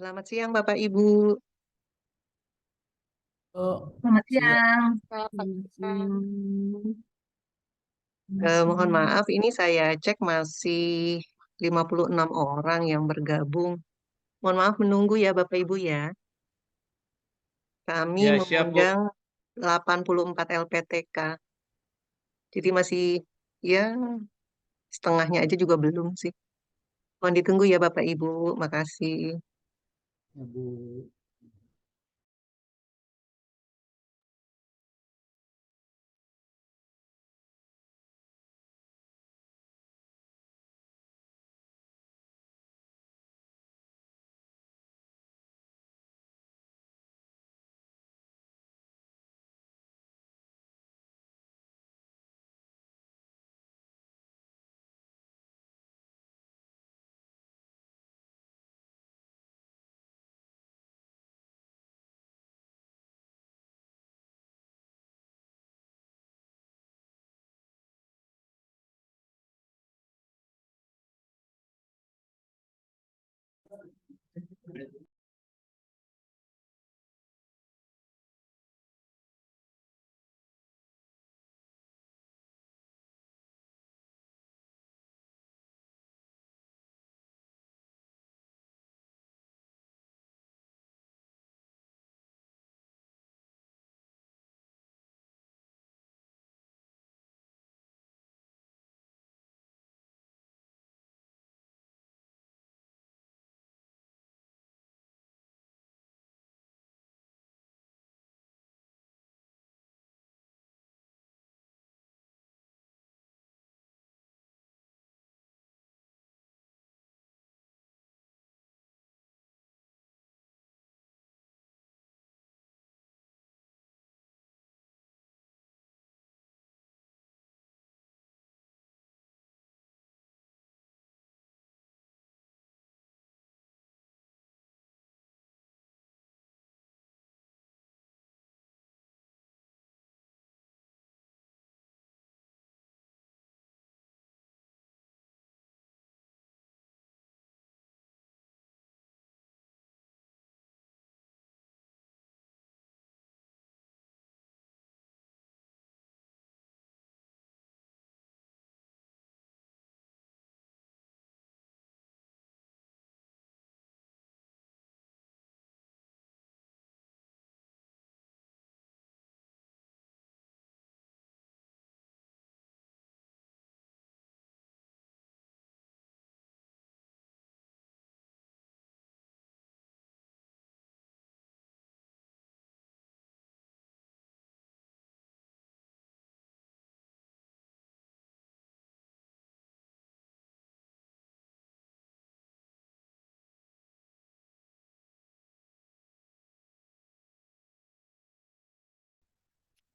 Selamat siang Bapak Ibu. Oh, Selamat siap. siang. Hmm, mohon maaf, ini saya cek masih 56 orang yang bergabung. Mohon maaf menunggu ya Bapak Ibu ya. Kami Ya, siap, Bu. memegang 84 LPTK. Jadi masih ya setengahnya aja juga belum sih. Mohon ditunggu ya Bapak Ibu. Makasih. Ya, Bu.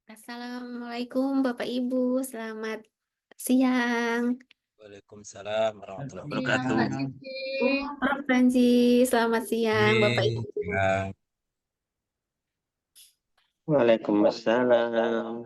Assalamualaikum Bapak Ibu, selamat siang. Waalaikumsalam warahmatullahi Siang, wabarakatuh. Mbak Cici. Prof. Franzi, selamat siang Bapak Ini Ibu. yang Waalaikumsalam.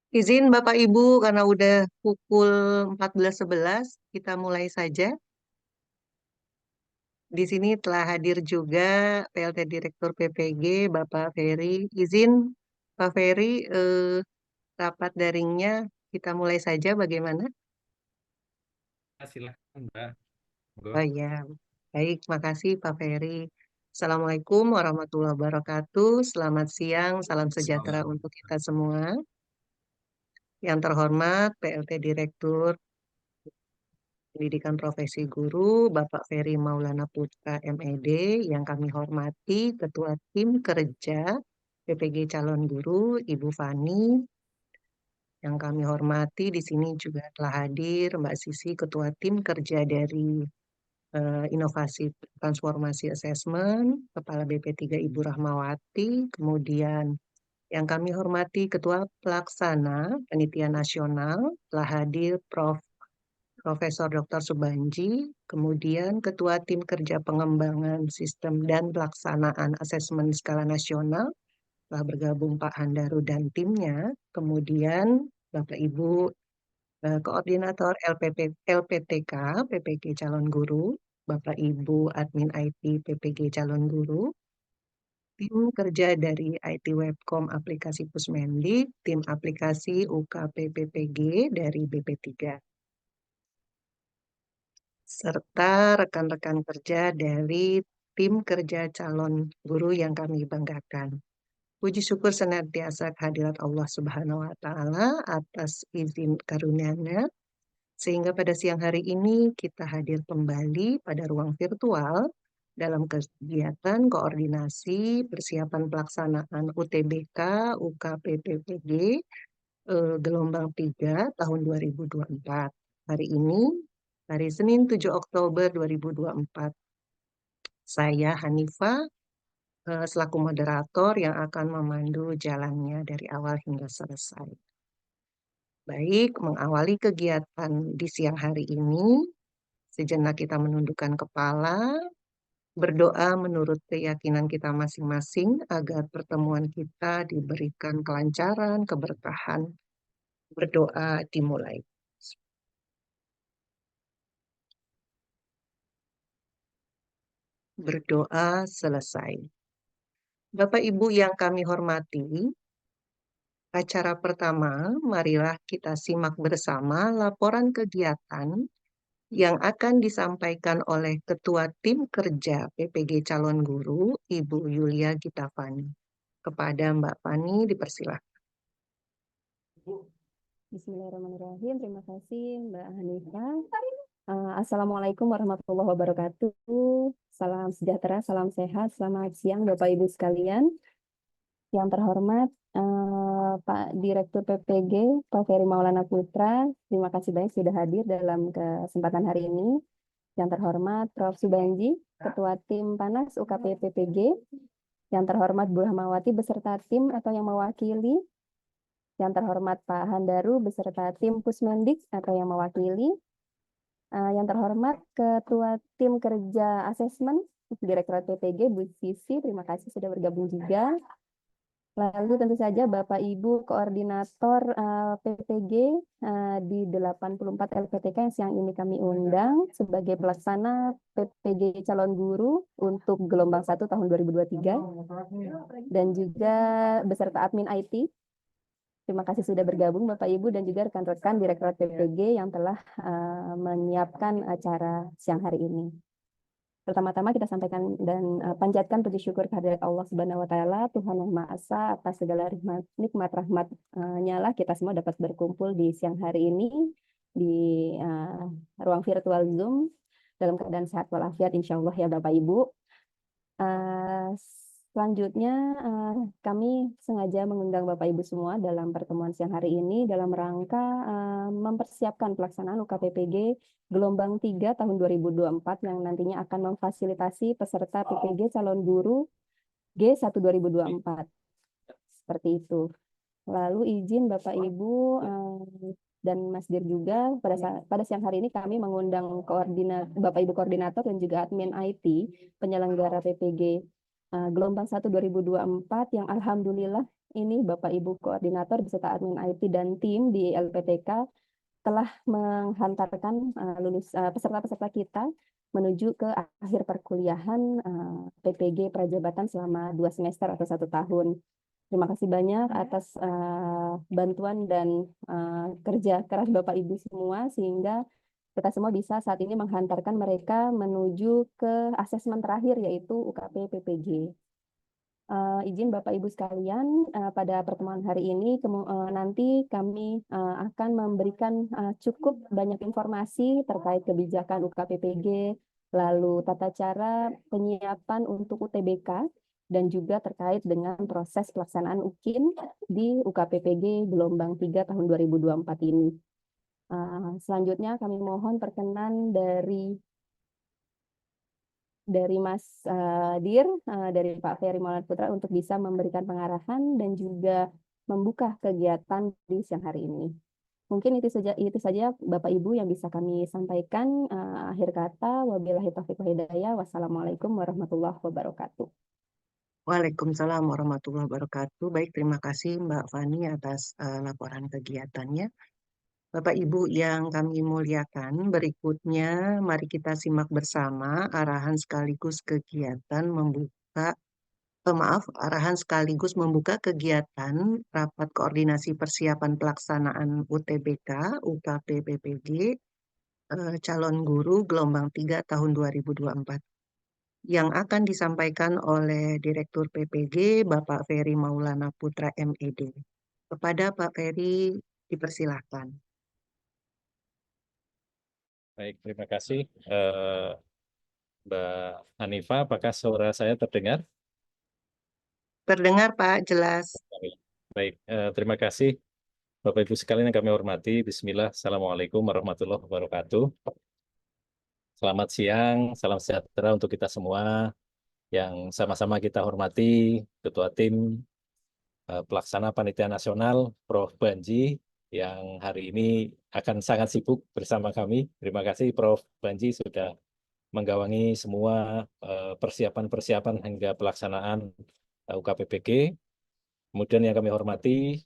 Izin Bapak Ibu karena udah pukul 14.11, kita mulai saja. Di sini telah hadir juga PLT Direktur PPG Bapak Ferry. Izin Pak Ferry, rapat daringnya kita mulai saja bagaimana? silahkan Mbak. Monggo. Oh iya, baik, makasih Pak Ferry. Assalamualaikum warahmatullahi wabarakatuh. Selamat siang, salam sejahtera untuk kita semua. Yang terhormat PLT Direktur Pendidikan Profesi Guru, Bapak Ferry Maulana Putra MED, yang kami hormati Ketua Tim Kerja PPG Calon Guru, Ibu Fani, yang kami hormati di sini juga telah hadir Mbak Sisi, Ketua Tim Kerja dari Inovasi Transformasi Assessment, Kepala BP3 Ibu Rahmawati, kemudian yang kami hormati Ketua Pelaksana Panitia Nasional, telah hadir Profesor Dr. Subanji, kemudian Ketua Tim Kerja Pengembangan Sistem dan Pelaksanaan Asesmen Skala Nasional, telah bergabung Pak Handaru dan timnya, kemudian Bapak Ibu Koordinator LPTK PPG Calon Guru, Bapak Ibu Admin IT PPG Calon Guru, tim kerja dari IT Webcom Aplikasi Pusmendik, tim aplikasi UKPPPG dari BP3, serta rekan-rekan kerja dari tim kerja calon guru yang kami banggakan. Puji syukur senantiasa kehadirat Allah Subhanahu wa Ta'ala atas izin karunia-Nya, sehingga pada siang hari ini kita hadir kembali pada ruang virtual dalam kegiatan koordinasi persiapan pelaksanaan UTBK UKPPPG gelombang 3 tahun 2024. Hari ini, hari Senin 7 Oktober 2024, saya Hanifah selaku moderator yang akan memandu jalannya dari awal hingga selesai. Baik, mengawali kegiatan di siang hari ini, sejenak kita menundukkan kepala, berdoa menurut keyakinan kita masing-masing agar pertemuan kita diberikan kelancaran, keberkahan. Berdoa dimulai. Berdoa selesai. Bapak Ibu yang kami hormati, acara pertama, marilah kita simak bersama laporan kegiatan yang akan disampaikan oleh Ketua Tim Kerja PPG Calon Guru, Ibu Yulia Gitafani. Kepada Mbak Fani, dipersilakan. Bismillahirrahmanirrahim. Terima kasih Mbak Hanifah. Assalamualaikum warahmatullahi wabarakatuh. Salam sejahtera, salam sehat. Selamat siang Bapak Ibu sekalian. Yang terhormat Pak Direktur PPG, Pak Ferry Maulana Putra. Terima kasih banyak sudah hadir dalam kesempatan hari ini. Yang terhormat Prof. Subanji, Ketua Tim Panas UKP PPG. Yang terhormat Bu Rahmawati beserta tim atau yang mewakili. Yang terhormat Pak Handaru beserta tim Pusmendik atau yang mewakili. Yang terhormat Ketua Tim Kerja Asesmen Direktorat PPG Bu Sisi, terima kasih sudah bergabung juga. Lalu tentu saja Bapak Ibu Koordinator PPG di 84 LPTK yang siang ini kami undang sebagai pelaksana PPG calon guru untuk gelombang 1 tahun 2023 dan juga beserta admin IT. Terima kasih sudah bergabung Bapak Ibu dan juga rekan-rekan Direktorat PPG yang telah menyiapkan acara siang hari ini. Pertama-tama kita sampaikan dan panjatkan puji syukur kehadirat Allah Subhanahu wa Ta'ala, Tuhan Yang Maha Esa, atas segala nikmat rahmat-Nya lah kita semua dapat berkumpul di siang hari ini di ruang virtual Zoom dalam keadaan sehat walafiat insya Allah ya Bapak Ibu. Selanjutnya kami sengaja mengundang Bapak Ibu semua dalam pertemuan siang hari ini dalam rangka mempersiapkan pelaksanaan UKPPG gelombang 3 tahun 2024 yang nantinya akan memfasilitasi peserta PPG calon guru G1 2024. Seperti itu. Lalu izin Bapak Ibu dan Mas Dir juga pada siang hari ini kami mengundang Bapak Ibu koordinator dan juga admin IT penyelenggara PPG gelombang 1 2024 yang alhamdulillah ini Bapak Ibu koordinator beserta admin IT dan tim di LPTK telah menghantarkan peserta-peserta kita menuju ke akhir perkuliahan PPG Prajabatan selama 2 semester atau 1 tahun. Terima kasih banyak atas bantuan dan kerja keras Bapak Ibu semua sehingga kita semua bisa saat ini menghantarkan mereka menuju ke asesmen terakhir yaitu UKP PPG. Izin Bapak Ibu sekalian, pada pertemuan hari ini nanti kami akan memberikan cukup banyak informasi terkait kebijakan UKPPG, lalu tata cara penyiapan untuk UTBK, dan juga terkait dengan proses pelaksanaan UKIN di UKPPG gelombang 3 tahun 2024 ini. Selanjutnya kami mohon perkenan dari Mas Dir, dari Pak Ferry Maulana Putra untuk bisa memberikan pengarahan dan juga membuka kegiatan di siang hari ini. Mungkin itu saja Bapak Ibu yang bisa kami sampaikan. Akhir kata, wabillahi taufiq wal hidayah. Wassalamualaikum warahmatullahi wabarakatuh. Waalaikumsalam warahmatullahi wabarakatuh. Baik, terima kasih Mbak Fani atas laporan kegiatannya. Bapak Ibu yang kami muliakan, berikutnya mari kita simak bersama arahan sekaligus kegiatan arahan sekaligus membuka kegiatan rapat koordinasi persiapan pelaksanaan UTBK UKP-PPG calon guru gelombang 3 tahun 2024 yang akan disampaikan oleh Direktur PPG Bapak Ferry Maulana Putra MED. Kepada Pak Ferry dipersilahkan. Baik, terima kasih Mbak Hanifah. Apakah suara saya terdengar? Terdengar Pak, jelas. Baik, terima kasih Bapak Ibu sekalian yang kami hormati. Bismillah, Assalamualaikum warahmatullahi wabarakatuh. Selamat siang, salam sejahtera untuk kita semua yang sama-sama kita hormati Ketua Tim Pelaksana Panitia Nasional Prof. Banji yang hari ini akan sangat sibuk bersama kami. Terima kasih Prof. Banji sudah menggawangi semua persiapan-persiapan hingga pelaksanaan UKPPG. Kemudian yang kami hormati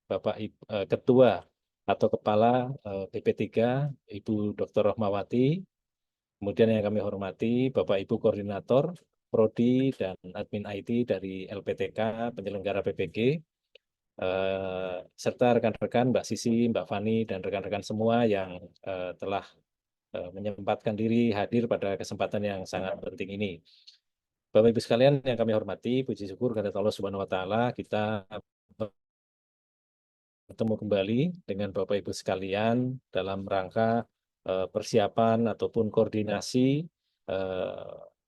Bapak Ketua atau Kepala PP3 Ibu Dr. Rohmawati. Kemudian yang kami hormati Bapak Ibu Koordinator Prodi dan Admin IT dari LPTK penyelenggara PPG. Serta rekan-rekan Mbak Sisi, Mbak Fani, dan rekan-rekan semua yang telah menyempatkan diri hadir pada kesempatan yang sangat penting ini. Bapak Ibu sekalian yang kami hormati, puji syukur kepada Allah Subhanahu wa taala, kita bertemu kembali dengan Bapak Ibu sekalian dalam rangka persiapan ataupun koordinasi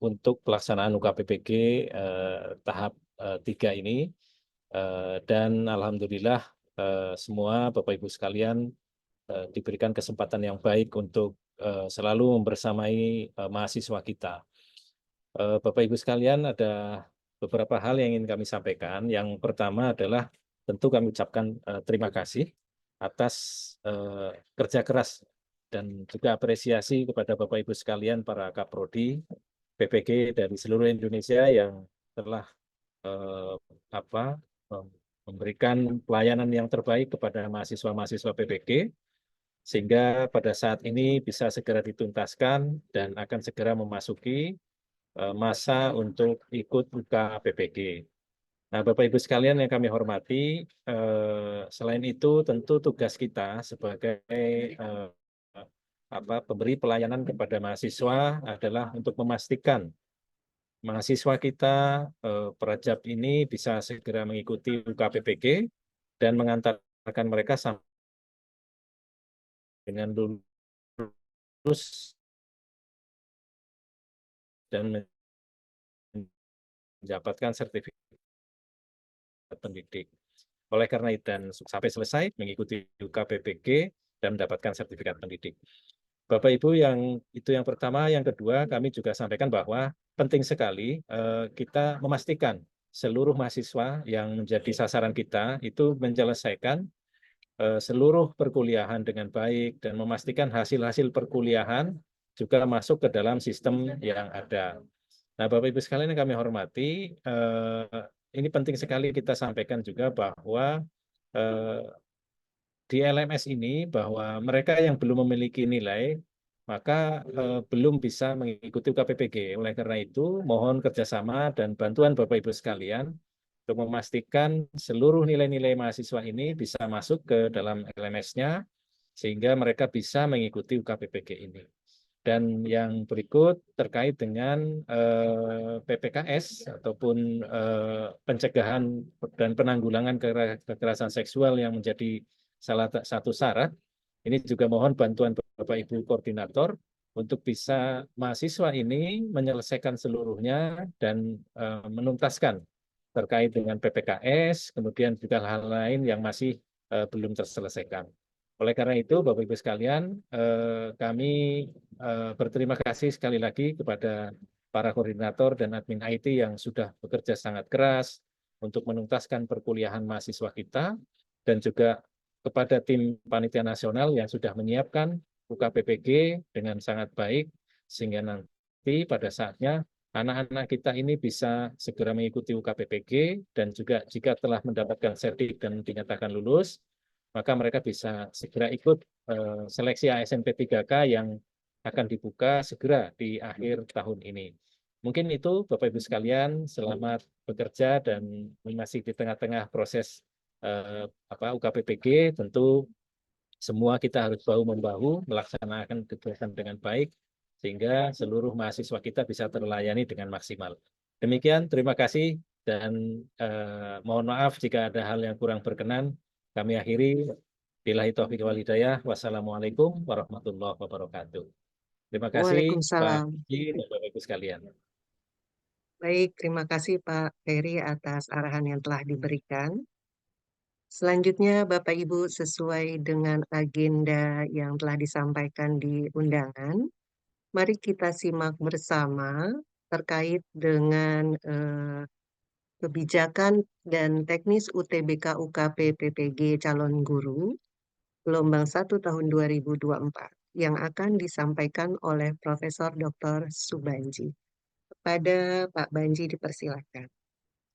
untuk pelaksanaan UKPPG tahap 3 ini. Dan alhamdulillah semua Bapak Ibu sekalian diberikan kesempatan yang baik untuk selalu membersamai mahasiswa kita. Bapak Ibu sekalian, ada beberapa hal yang ingin kami sampaikan. Yang pertama adalah tentu kami ucapkan terima kasih atas kerja keras dan juga apresiasi kepada Bapak Ibu sekalian para Kaprodi, PPG dari seluruh Indonesia yang telah memberikan pelayanan yang terbaik kepada mahasiswa-mahasiswa PPG, sehingga pada saat ini bisa segera dituntaskan dan akan segera memasuki masa untuk ikut UKPPG. Nah, Bapak Ibu sekalian yang kami hormati, selain itu tentu tugas kita sebagai pemberi pelayanan kepada mahasiswa adalah untuk memastikan mahasiswa kita Perajab ini bisa segera mengikuti UKPPG dan mengantarkan mereka sampai dengan lulus dan mendapatkan sertifikat pendidik. Oleh karena itu, dan sampai selesai mengikuti UKPPG dan mendapatkan sertifikat pendidik. Bapak Ibu, yang pertama. Yang kedua, kami juga sampaikan bahwa penting sekali kita memastikan seluruh mahasiswa yang menjadi sasaran kita itu menyelesaikan seluruh perkuliahan dengan baik dan memastikan hasil-hasil perkuliahan juga masuk ke dalam sistem yang ada. Nah, Bapak Ibu sekalian yang kami hormati, ini penting sekali kita sampaikan juga bahwa di LMS ini bahwa mereka yang belum memiliki nilai maka belum bisa mengikuti UKPPG. Oleh karena itu, mohon kerjasama dan bantuan Bapak Ibu sekalian untuk memastikan seluruh nilai-nilai mahasiswa ini bisa masuk ke dalam LMS-nya sehingga mereka bisa mengikuti UKPPG ini. Dan yang berikut terkait dengan PPKS ataupun pencegahan dan penanggulangan kekerasan seksual yang menjadi salah satu syarat. Ini juga mohon bantuan Bapak Ibu Koordinator untuk bisa mahasiswa ini menyelesaikan seluruhnya dan menuntaskan terkait dengan PPKS, kemudian juga hal lain yang masih belum terselesaikan. Oleh karena itu, Bapak Ibu sekalian, kami berterima kasih sekali lagi kepada para koordinator dan admin IT yang sudah bekerja sangat keras untuk menuntaskan perkuliahan mahasiswa kita, dan juga kepada tim panitia nasional yang sudah menyiapkan UKPPG dengan sangat baik, sehingga nanti pada saatnya anak-anak kita ini bisa segera mengikuti UKPPG, dan juga jika telah mendapatkan sertif dan dinyatakan lulus, maka mereka bisa segera ikut seleksi ASNP 3K yang akan dibuka segera di akhir tahun ini. Mungkin itu Bapak Ibu sekalian, selamat bekerja dan masih di tengah-tengah proses UKPPG, tentu semua kita harus bahu-membahu melaksanakan kegiatan dengan baik sehingga seluruh mahasiswa kita bisa terlayani dengan maksimal. Demikian, terima kasih dan mohon maaf jika ada hal yang kurang berkenan. Kami akhiri. Billahi taufiq wal hidayah. Wassalamualaikum warahmatullahi wabarakatuh. Terima kasih Pak Waalaikumsalam. Haji dan Bapak Ibu sekalian. Baik, terima kasih Pak Ferry atas arahan yang telah diberikan. Selanjutnya, Bapak Ibu, sesuai dengan agenda yang telah disampaikan di undangan, mari kita simak bersama terkait dengan kebijakan dan teknis UTBK UKP PPG calon guru gelombang 1 tahun 2024 yang akan disampaikan oleh Profesor Dr. Subanji. Kepada Pak Banji dipersilakan.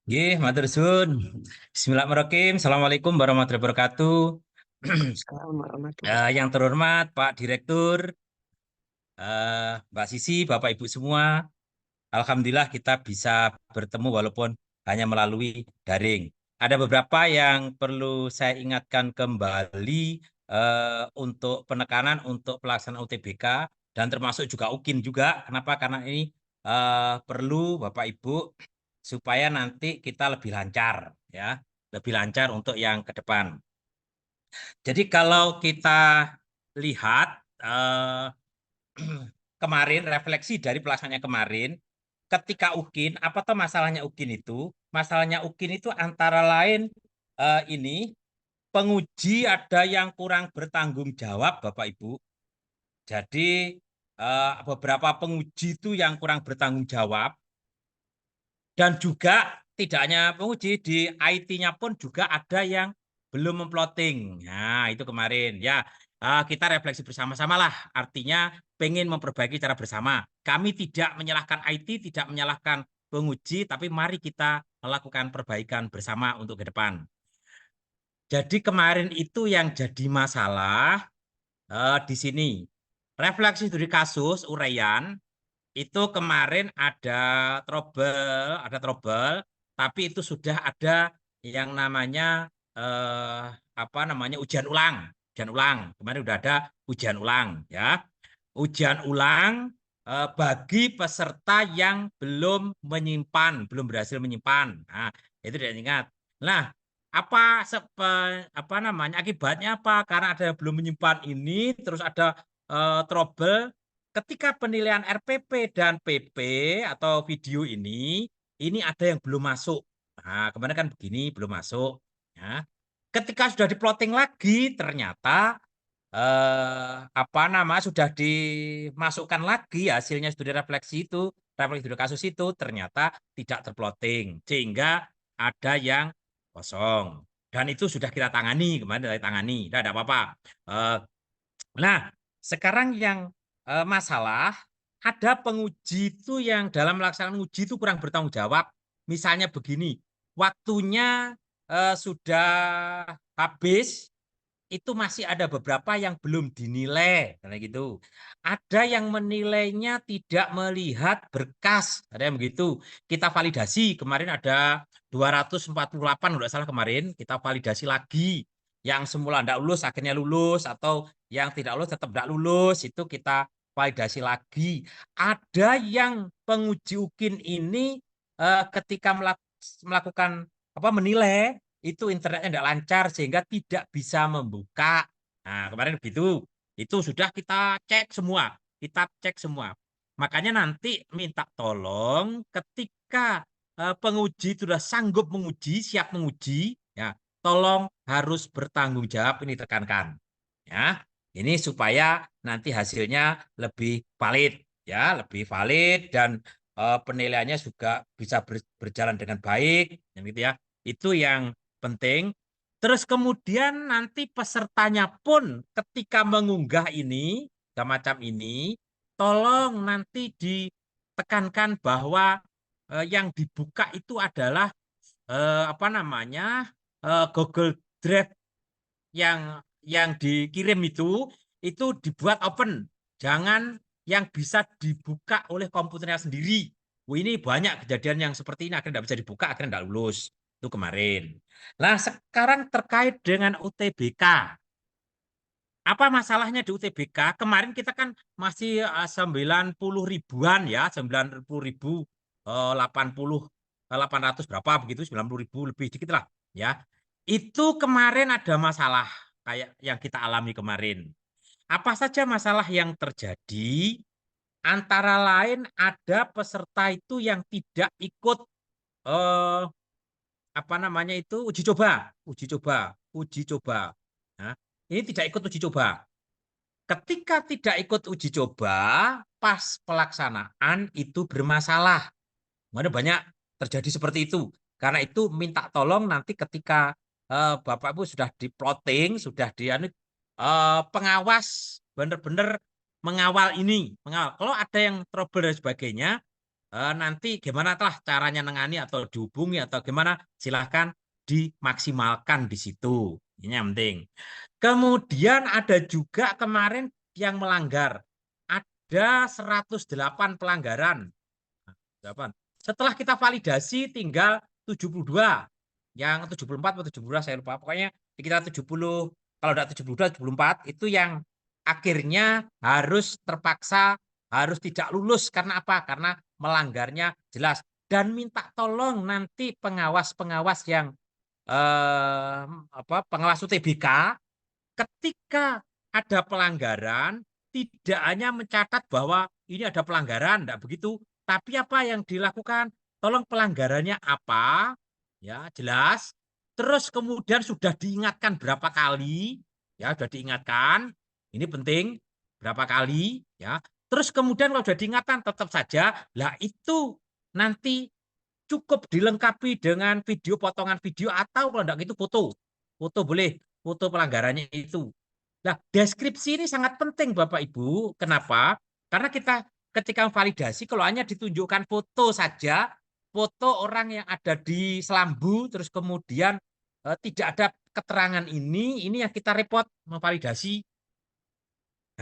Nggih, matur suwun. Bismillahirrahmanirrahim. Assalamualaikum warahmatullahi wabarakatuh. Assalamualaikum warahmatullahi Yang terhormat Pak Direktur, Mbak Sisi, Bapak Ibu semua, alhamdulillah kita bisa bertemu walaupun hanya melalui daring. Ada beberapa yang perlu saya ingatkan kembali untuk penekanan untuk pelaksanaan UTBK dan termasuk juga UKIN juga. Kenapa? Karena ini perlu Bapak Ibu supaya nanti kita lebih lancar, ya, lebih lancar untuk yang ke depan. Jadi kalau kita lihat kemarin refleksi dari pelaksanaannya kemarin, ketika UKIN, apa tuh masalahnya UKIN itu? Masalahnya UKIN itu antara lain ini penguji ada yang kurang bertanggung jawab, Bapak Ibu. Jadi beberapa penguji itu yang kurang bertanggung jawab. Dan juga tidak hanya penguji, di IT-nya pun juga ada yang belum memploting. Nah, itu kemarin. Ya, kita refleksi bersama-sama lah. Artinya pengen memperbaiki cara bersama. Kami tidak menyalahkan IT, tidak menyalahkan penguji, tapi mari kita melakukan perbaikan bersama untuk ke depan. Jadi kemarin itu yang jadi masalah di sini. Refleksi dari kasus uraian, itu kemarin ada trouble, tapi itu sudah ada yang namanya ujian ulang. Kemarin udah ada ujian ulang, ya. Ujian ulang bagi peserta yang belum berhasil menyimpan. Nah, itu tidak ingat. Nah, akibatnya apa? Karena ada yang belum menyimpan ini, terus ada trouble. Ketika penilaian RPP dan PP atau video ini ada yang belum masuk. Nah, kemarin kan begini, belum masuk. Ya. Ketika sudah diploting lagi, ternyata sudah dimasukkan lagi hasilnya studi refleksi studi kasus itu ternyata tidak terploting, sehingga ada yang kosong. Dan itu sudah kita tangani, kemarin kita tangani, tidak ada apa-apa. Nah, sekarang yang masalah, ada penguji itu yang dalam melaksanakan uji itu kurang bertanggung jawab. Misalnya begini, waktunya sudah habis, itu masih ada beberapa yang belum dinilai, kayak gitu. Ada yang menilainya tidak melihat berkas, ada yang begitu. Kita validasi, kemarin ada 248, udah salah kemarin, kita validasi lagi. yang semula tidak lulus akhirnya lulus, atau yang tidak lulus tetap tidak lulus, itu kita validasi lagi. Ada yang penguji UKIN ini ketika melakukan menilai itu internetnya tidak lancar sehingga tidak bisa membuka. Nah, kemarin begitu. Itu sudah kita cek semua. Kita cek semua. Makanya nanti minta tolong ketika penguji sudah sanggup menguji, siap menguji, ya, tolong harus bertanggung jawab, ini tekankan. Ya, ini supaya nanti hasilnya lebih valid, ya, lebih valid dan penilaiannya juga bisa berjalan dengan baik, gitu ya. Itu yang penting. Terus kemudian nanti pesertanya pun ketika mengunggah ini, semacam ini, tolong nanti ditekankan bahwa yang dibuka itu adalah Google Drive yang dikirim itu dibuat open, jangan yang bisa dibuka oleh komputernya sendiri. Ini banyak kejadian yang seperti ini, akhirnya tidak bisa dibuka, akhirnya tidak lulus. Itu kemarin. Nah, sekarang terkait dengan UTBK. Apa masalahnya di UTBK? Kemarin kita kan masih 90 ribuan ya, 90 ribu, 80, 800 berapa begitu, 90 ribu lebih dikit lah ya. Itu kemarin ada masalah kayak yang kita alami kemarin. Apa saja masalah yang terjadi? Antara lain ada peserta itu yang tidak ikut eh, uji coba, uji coba. Nah, ini tidak ikut uji coba. Ketika tidak ikut uji coba, pas pelaksanaan itu bermasalah. Mana banyak terjadi seperti itu. Karena itu minta tolong nanti ketika Bapak Ibu sudah di plotting, sudah di pengawas benar-benar mengawal ini, mengawal. Kalau ada yang trouble dan sebagainya, nanti gimana telah caranya nengani atau dihubungi atau gimana, silahkan dimaksimalkan di situ. Ini yang penting. Kemudian ada juga kemarin yang melanggar. Ada 108 pelanggaran. 8. Setelah kita validasi tinggal 72. Yang 74 atau 72 saya lupa. Pokoknya kita 70, kalau tidak 72, 74 itu yang akhirnya harus terpaksa harus tidak lulus. Karena apa? Karena melanggarnya jelas. Dan minta tolong nanti pengawas-pengawas yang pengawas UTBK ketika ada pelanggaran tidak hanya mencatat bahwa ini ada pelanggaran, tidak begitu, tapi apa yang dilakukan, tolong pelanggarannya apa, ya jelas, terus kemudian sudah diingatkan berapa kali, ya sudah diingatkan, ini penting, berapa kali, ya, terus kemudian kalau sudah diingatkan tetap saja, lah itu nanti cukup dilengkapi dengan video, potongan video, atau kalau tidak gitu foto boleh, foto pelanggarannya itu. Nah, deskripsi ini sangat penting Bapak Ibu. Kenapa? Karena kita ketika validasi kalau hanya ditunjukkan foto saja, foto orang yang ada di Selambu, terus kemudian tidak ada keterangan ini yang kita repot memvalidasi.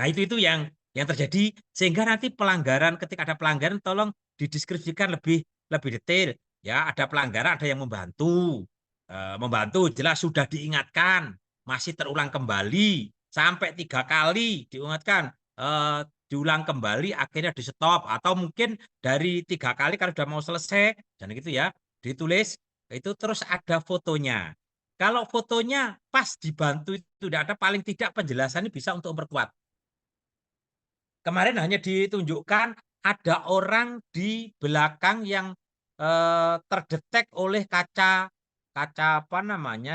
Nah, itu yang terjadi sehingga nanti pelanggaran, ketika ada pelanggaran tolong dideskripsikan lebih detail. Ya, ada pelanggaran, ada yang membantu. Membantu jelas sudah diingatkan, masih terulang kembali sampai 3 kali diingatkan, diulang kembali akhirnya di stop, atau mungkin dari 3 kali kalau sudah mau selesai dan gitu ya, ditulis itu terus ada fotonya. Kalau fotonya pas dibantu itu tidak ada, paling tidak penjelasannya bisa untuk memperkuat. Kemarin hanya ditunjukkan ada orang di belakang yang terdetek oleh kaca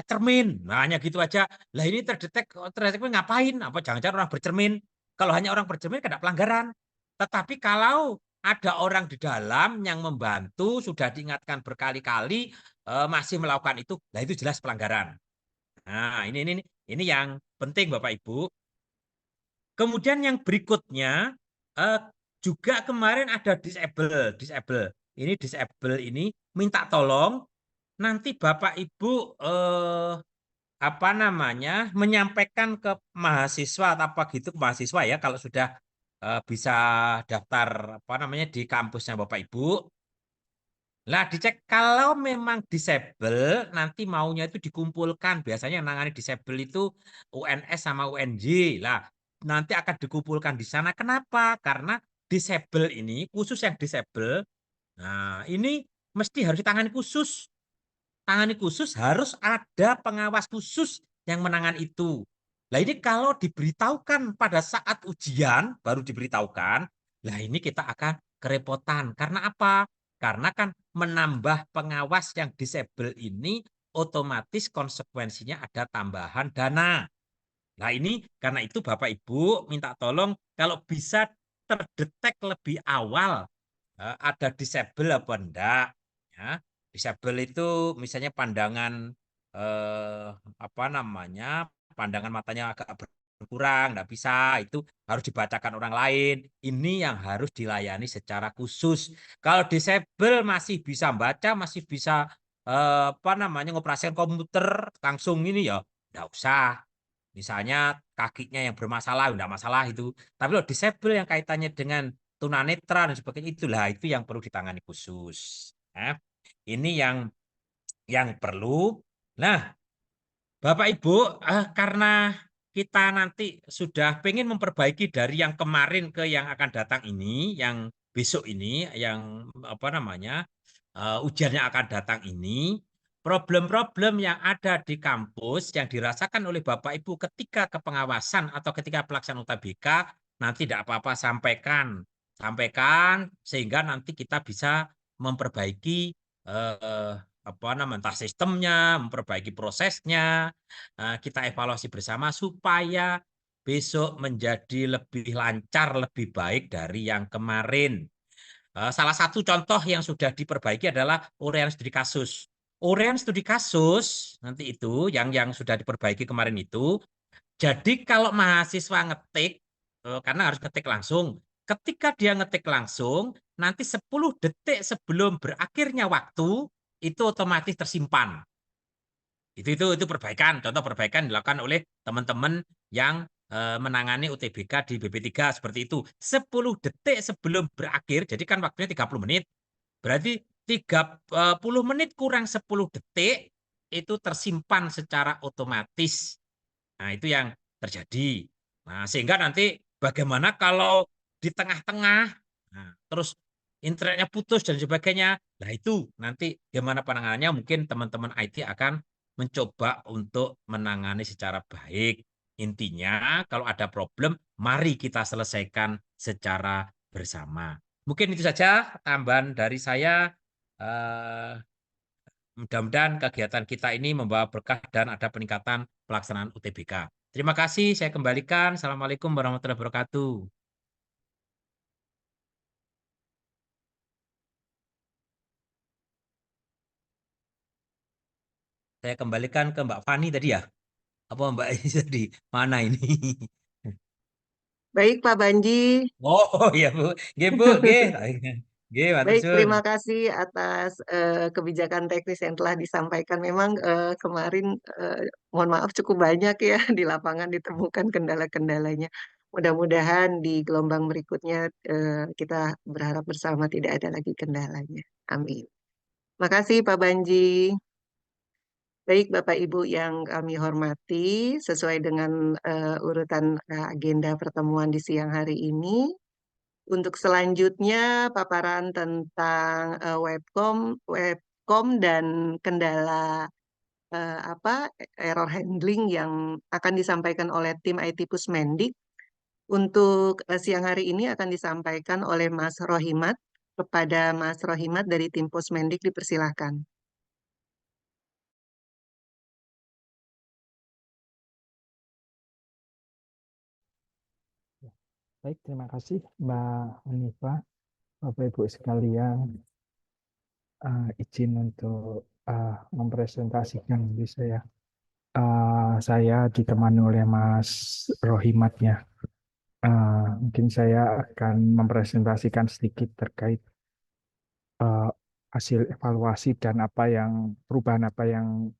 cermin. Nah, hanya gitu aja. Lah ini terdetek ngapain? Apa jangan-jangan orang bercermin? Kalau hanya orang bercermin tidak pelanggaran. Tetapi kalau ada orang di dalam yang membantu, sudah diingatkan berkali-kali, masih melakukan itu, lah itu jelas pelanggaran. Nah, ini yang penting Bapak Ibu. Kemudian yang berikutnya juga kemarin ada disable. Ini disable ini minta tolong nanti Bapak Ibu menyampaikan ke mahasiswa atau apa gitu, ke mahasiswa ya kalau sudah bisa daftar di kampusnya Bapak Ibu. Lah dicek kalau memang disable nanti maunya itu dikumpulkan. Biasanya yang nangani disable itu UNS sama UNJ. Lah nanti akan dikumpulkan di sana. Kenapa? Karena disable ini khusus yang disable. Nah, ini mesti harus ditangani khusus. Tangani khusus harus ada pengawas khusus yang menangani itu. Nah ini kalau diberitahukan pada saat ujian, baru diberitahukan, lah ini kita akan kerepotan. Karena apa? Karena kan menambah pengawas yang disable ini otomatis konsekuensinya ada tambahan dana. Nah ini karena itu Bapak Ibu minta tolong kalau bisa terdetek lebih awal ada disable apa enggak ya. Disable itu misalnya pandangan eh, apa namanya pandangan matanya agak berkurang enggak bisa itu harus dibacakan orang lain, ini yang harus dilayani secara khusus. Kalau disable masih bisa baca, masih bisa apa namanya ngoperasikan komputer langsung ini ya enggak usah. Misalnya kakinya yang bermasalah enggak masalah itu, tapi kalau disable yang kaitannya dengan tunanetra dan sebagainya itulah itu yang perlu ditangani khusus. Nah, ini yang perlu. Nah, Bapak Ibu, karena kita nanti sudah pengen memperbaiki dari yang kemarin ke yang akan datang ini, yang besok ini, yang apa namanya ujiannya akan datang ini, problem-problem yang ada di kampus yang dirasakan oleh Bapak Ibu ketika kepengawasan atau ketika pelaksanaan UTBK, nanti tidak apa-apa sampaikan sehingga nanti kita bisa memperbaiki apa namanya entah sistemnya, memperbaiki prosesnya, kita evaluasi bersama supaya besok menjadi lebih lancar, lebih baik dari yang kemarin. Salah satu contoh yang sudah diperbaiki adalah uraian studi kasus. Uraian studi kasus nanti itu yang sudah diperbaiki kemarin itu. Jadi kalau mahasiswa ngetik, karena harus ngetik langsung, ketika dia ngetik langsung, nanti 10 detik sebelum berakhirnya waktu, itu otomatis tersimpan. Itu perbaikan, contoh perbaikan dilakukan oleh teman-teman yang menangani UTBK di BP3 seperti itu. 10 detik sebelum berakhir, jadi kan waktunya 30 menit. Berarti 30 menit kurang 10 detik itu tersimpan secara otomatis. Nah, itu yang terjadi. Nah, sehingga nanti bagaimana kalau di tengah-tengah, nah, terus internetnya putus dan sebagainya. Nah, itu nanti gimana penanganannya mungkin teman-teman IT akan mencoba untuk menangani secara baik. Intinya, kalau ada problem, mari kita selesaikan secara bersama. Mungkin itu saja tambahan dari saya. Eh, Mudah-mudahan kegiatan kita ini membawa berkah dan ada peningkatan pelaksanaan UTBK. Terima kasih, saya kembalikan. Assalamualaikum warahmatullahi wabarakatuh. Saya kembalikan ke Mbak Fani tadi ya. Apa Mbak ini tadi? Mana ini? Baik, Pak Banji. Oh iya Bu. Nggih Bu, nggih. Nggih, matur Baik, suwun. terima kasih atas kebijakan teknis yang telah disampaikan. Memang kemarin, mohon maaf, cukup banyak ya di lapangan ditemukan kendala-kendalanya. Mudah-mudahan di gelombang berikutnya kita berharap bersama tidak ada lagi kendalanya. Amin. Makasih Pak Banji. Baik Bapak Ibu yang kami hormati, sesuai dengan urutan agenda pertemuan di siang hari ini. Untuk selanjutnya paparan tentang webcom dan kendala error handling yang akan disampaikan oleh tim IT Pusmendik. Untuk siang hari ini akan disampaikan oleh Mas Rohimat. Kepada Mas Rohimat dari tim Pusmendik dipersilahkan. Baik, terima kasih Mbak Hanifah, Bapak Ibu sekalian. Izin untuk mempresentasikan diri saya. Saya ditemani oleh Mas Rohimatnya. Mungkin saya akan mempresentasikan sedikit terkait hasil evaluasi dan perubahan apa yang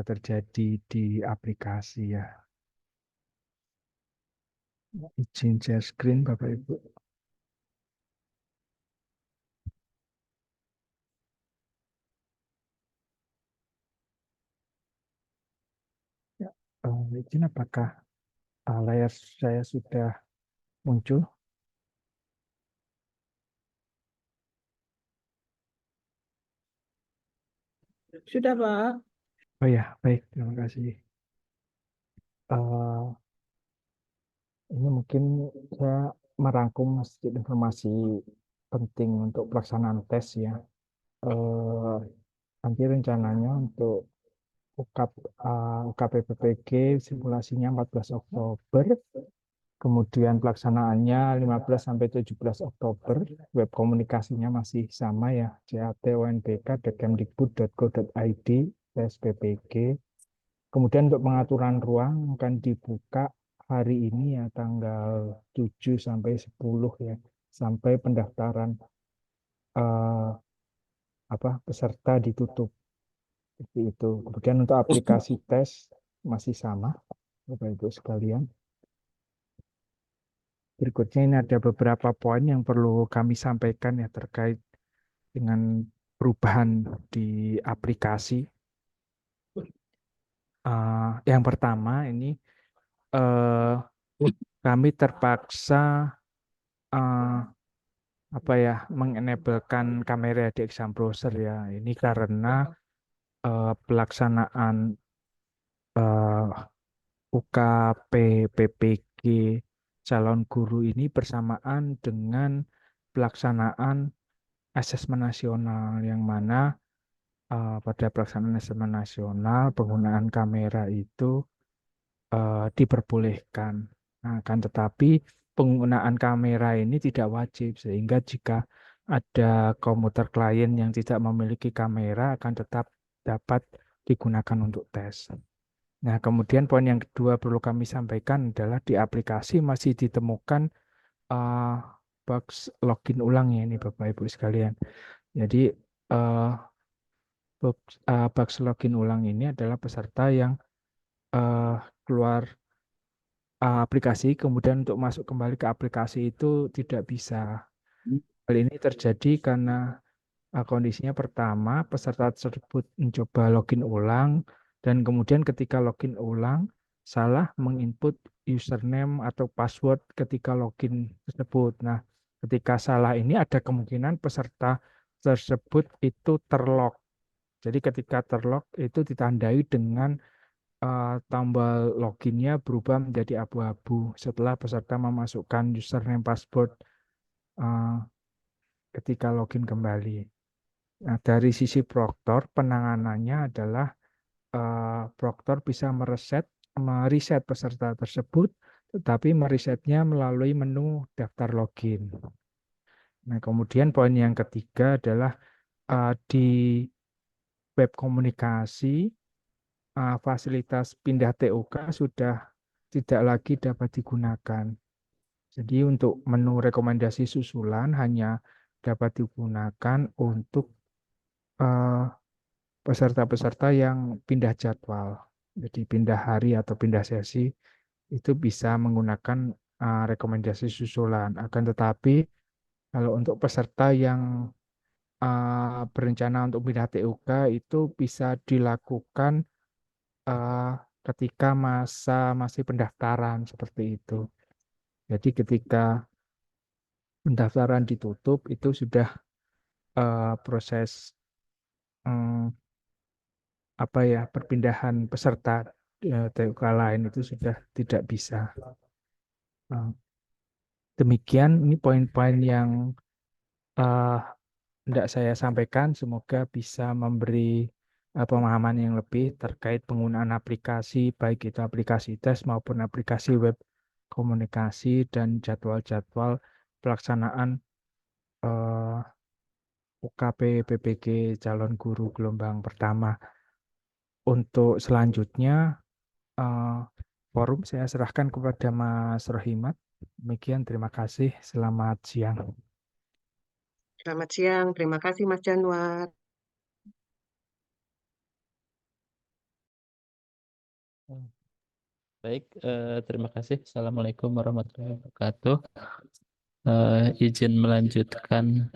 terjadi di aplikasi ya. Izin share screen Bapak Ibu. Izin apakah layar saya sudah muncul? Sudah, Pak. Oh ya, baik, terima kasih. Eh, ini mungkin saya merangkum sedikit informasi penting untuk pelaksanaan tes ya. Eh, Nanti rencananya untuk UKPPPG simulasinya 14 Oktober, kemudian pelaksanaannya 15 sampai 17 Oktober, web komunikasinya masih sama ya, cat.unbk.kemdikbud.go.id PPG. Kemudian untuk pengaturan ruang akan dibuka hari ini ya, tanggal 7 sampai 10 ya, sampai pendaftaran eh, peserta ditutup. Seperti itu. Kemudian untuk aplikasi tes masih sama, Bapak Ibu sekalian. Berikutnya ini ada beberapa poin yang perlu kami sampaikan ya terkait dengan perubahan di aplikasi. Yang pertama ini eh, kami terpaksa mengenablekan kamera di exam browser ya. Ini karena pelaksanaan UKPPG calon guru ini bersamaan dengan pelaksanaan asesmen nasional, yang mana pada pelaksanaan asesmen nasional penggunaan kamera itu diperbolehkan. Nah, kan tetapi penggunaan kamera ini tidak wajib, sehingga jika ada komputer klien yang tidak memiliki kamera akan tetap dapat digunakan untuk tes. Nah, kemudian poin yang kedua perlu kami sampaikan adalah di aplikasi masih ditemukan uh, bugs login ulang ya ini Bapak Ibu sekalian. Jadi uh, bugs login ulang ini adalah peserta yang keluar aplikasi, kemudian untuk masuk kembali ke aplikasi itu tidak bisa. Hal ini terjadi karena kondisinya pertama, peserta tersebut mencoba login ulang, dan kemudian ketika login ulang, salah menginput username atau password ketika login tersebut. Nah, ketika salah ini ada kemungkinan peserta tersebut itu terlock. Jadi ketika terlock itu ditandai dengan tombol loginnya berubah menjadi abu-abu setelah peserta memasukkan username password uh, ketika login kembali. Nah, dari sisi proktor, penanganannya adalah proktor bisa meriset peserta tersebut, tetapi merisetnya melalui menu daftar login. Nah, kemudian poin yang ketiga adalah di web komunikasi, fasilitas pindah TOK sudah tidak lagi dapat digunakan. Jadi untuk menu rekomendasi susulan hanya dapat digunakan untuk peserta-peserta yang pindah jadwal. Jadi pindah hari atau pindah sesi itu bisa menggunakan rekomendasi susulan. Akan tetapi kalau untuk peserta yang berencana untuk pindah TUK itu bisa dilakukan ketika masa masih pendaftaran seperti itu. Jadi ketika pendaftaran ditutup itu sudah proses perpindahan peserta TUK lain itu sudah tidak bisa. Demikian ini poin-poin yang tidak saya sampaikan. Semoga bisa memberi pemahaman yang lebih terkait penggunaan aplikasi, baik itu aplikasi tes maupun aplikasi web komunikasi dan jadwal-jadwal pelaksanaan UKP PPG calon guru gelombang pertama. Untuk selanjutnya forum saya serahkan kepada Mas Rohimat. Demikian, terima kasih. Selamat siang. Selamat siang, terima kasih Mas Januar. Baik, terima kasih. Assalamualaikum warahmatullahi wabarakatuh. Izin melanjutkan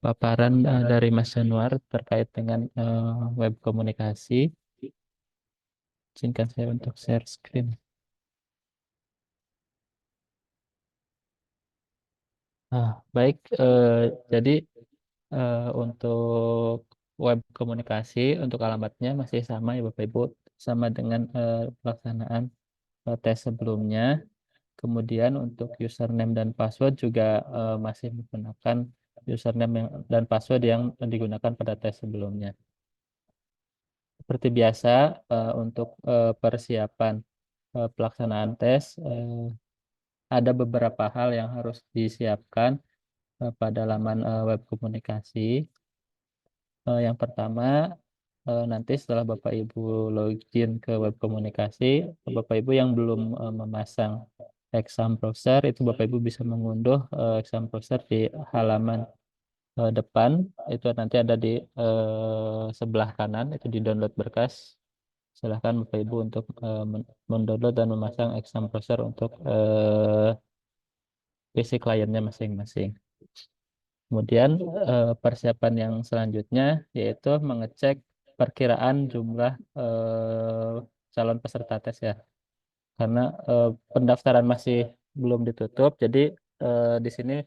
paparan dari Mas Januar terkait dengan web komunikasi. Izinkan saya untuk share screen. Baik, jadi untuk web komunikasi untuk alamatnya masih sama ya Bapak Ibu, sama dengan pelaksanaan tes sebelumnya. Kemudian untuk username dan password juga masih menggunakan username dan password yang digunakan pada tes sebelumnya. Seperti biasa untuk persiapan pelaksanaan tes ada beberapa hal yang harus disiapkan pada laman web komunikasi. Yang pertama, nanti setelah Bapak Ibu login ke web komunikasi, Bapak Ibu yang belum memasang exam browser, itu Bapak Ibu bisa mengunduh exam browser di halaman depan. Itu nanti ada di sebelah kanan, itu di download berkas. Silahkan Bapak Ibu untuk mendownload dan memasang exam browser untuk PC kliennya masing-masing. Kemudian persiapan yang selanjutnya yaitu mengecek perkiraan jumlah calon peserta tes ya. Karena pendaftaran masih belum ditutup, jadi di sini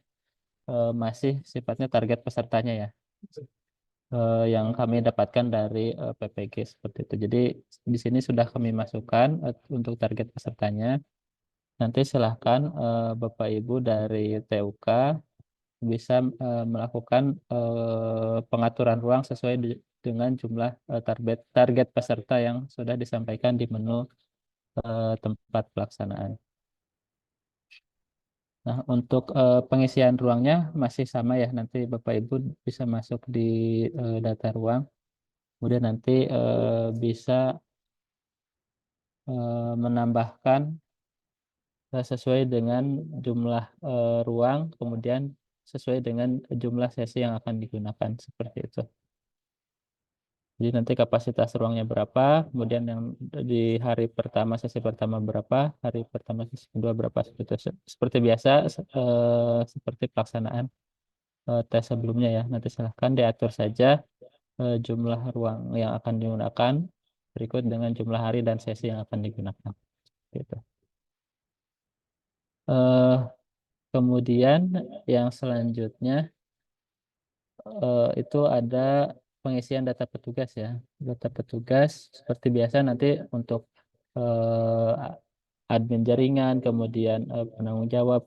masih sifatnya target pesertanya ya. Yang kami dapatkan dari PPG seperti itu. Jadi di sini sudah kami masukkan untuk target pesertanya. Nanti silahkan Bapak Ibu dari TUK bisa melakukan pengaturan ruang sesuai dengan jumlah target peserta yang sudah disampaikan di menu tempat pelaksanaan. Nah, untuk pengisian ruangnya masih sama ya. Nanti Bapak Ibu bisa masuk di data ruang. Kemudian nanti bisa menambahkan sesuai dengan jumlah ruang, kemudian sesuai dengan jumlah sesi yang akan digunakan seperti itu. Jadi nanti kapasitas ruangnya berapa, kemudian yang di hari pertama sesi pertama berapa, hari pertama sesi kedua berapa seperti biasa seperti pelaksanaan tes sebelumnya ya. Nanti silahkan diatur saja jumlah ruang yang akan digunakan berikut dengan jumlah hari dan sesi yang akan digunakan. Gitu. Kemudian yang selanjutnya itu ada pengisian data petugas ya. Data petugas seperti biasa nanti untuk admin jaringan, kemudian penanggung jawab,